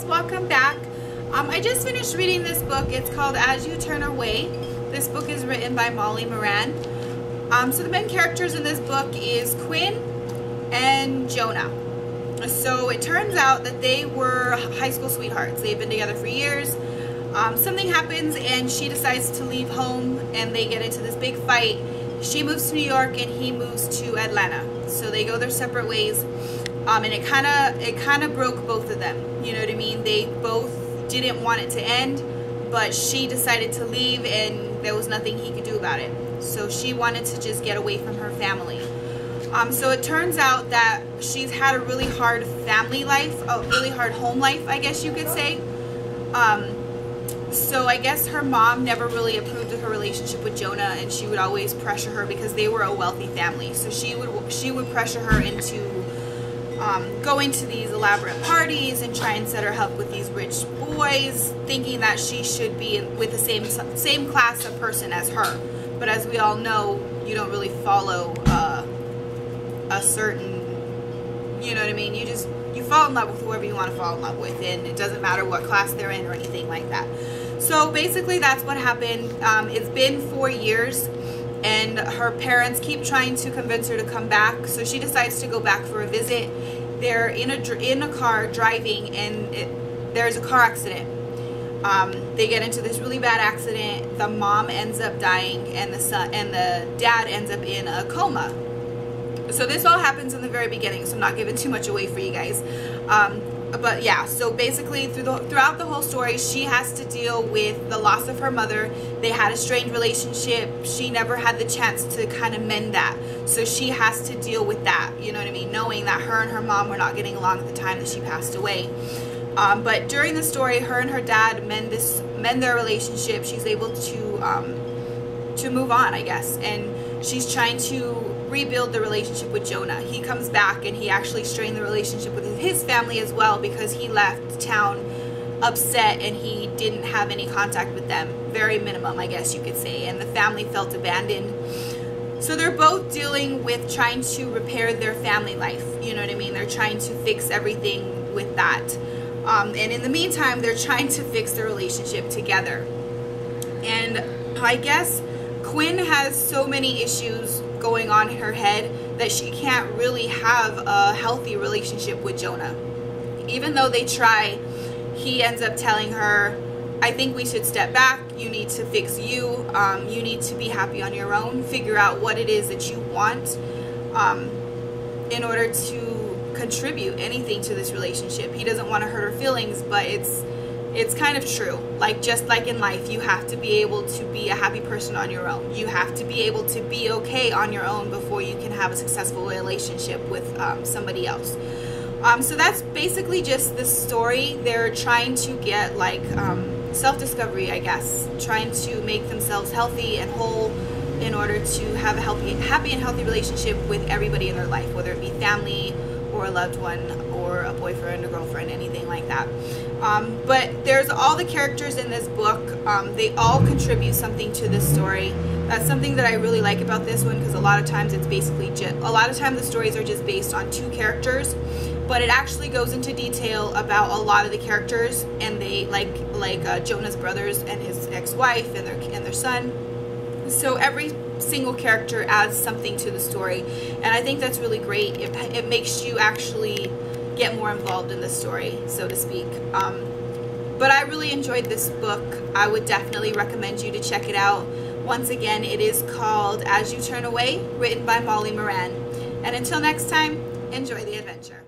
guys, welcome back. I just finished reading this book. It's called As You Turn Away. This book is written by Molli Moran. So the main characters in this book is Quinn and Jonah. So it turns out that they were high school sweethearts. They've been together for years. Something happens and she decides to leave home and they get into this big fight. She moves to New York and he moves to Atlanta. So they go their separate ways. And it kind of broke both of them. You know what I mean? They both didn't want it to end, but she decided to leave and there was nothing he could do about it. So she wanted to just get away from her family. So it turns out that she's had a really hard family life, a really hard home life, I guess you could say. So I guess her mom never really approved of her relationship with Jonah, and she would always pressure her because they were a wealthy family. So she would pressure her into going to these elaborate parties and try and set her up with these rich boys, thinking that she should be with the same class of person as her. But as we all know, you don't really follow a certain, you know what I mean? You fall in love with whoever you want to fall in love with, and it doesn't matter what class they're in or anything like that. So basically that's what happened. It's been 4 years and her parents keep trying to convince her to come back, so she decides to go back for a visit. They're in a car driving and there's a car accident. They get into this really bad accident. The mom ends up dying and the dad ends up in a coma. So this all happens in the very beginning, so I'm not giving too much away for you guys. But yeah, so basically throughout the whole story, she has to deal with the loss of her mother. They had a strained relationship. She never had the chance to kind of mend that. So she has to deal with that, you know what I mean? Knowing that her and her mom were not getting along at the time that she passed away. But during the story, her and her dad mend their relationship. She's able to move on, I guess. And she's trying to rebuild the relationship with Jonah. He comes back and he actually strained the relationship with his family as well, because he left town upset and he didn't have any contact with them. Very minimum, I guess you could say. And the family felt abandoned. So they're both dealing with trying to repair their family life. You know what I mean? They're trying to fix everything with that. And in the meantime, they're trying to fix their relationship together. And I guess Quinn has so many issues going on in her head that she can't really have a healthy relationship with Jonah. Even though they try, he ends up telling her, I think we should step back. You need to fix you. You need to be happy on your own. Figure out what it is that you want in order to contribute anything to this relationship. He doesn't want to hurt her feelings, but it's kind of true. Like, just like in life, you have to be able to be a happy person on your own. You have to be able to be okay on your own before you can have a successful relationship with somebody else. So that's basically just the story. They're trying to get like self-discovery, I guess, trying to make themselves healthy and whole in order to have a happy and healthy relationship with everybody in their life, whether it be family or a loved one or a boyfriend or girlfriend, anything like that. But there's all the characters in this book. They all contribute something to this story. That's something that I really like about this one, because a lot of times it's basically a lot of times the stories are just based on 2 characters, but it actually goes into detail about a lot of the characters, and they like Jonah's brothers and his ex-wife and their son. So every single character adds something to the story, and I think that's really great. It makes you actually get more involved in the story, so to speak. But I really enjoyed this book. I would definitely recommend you to check it out. Once again, it is called As You Turn Away, written by Molli Moran. And until next time, enjoy the adventure.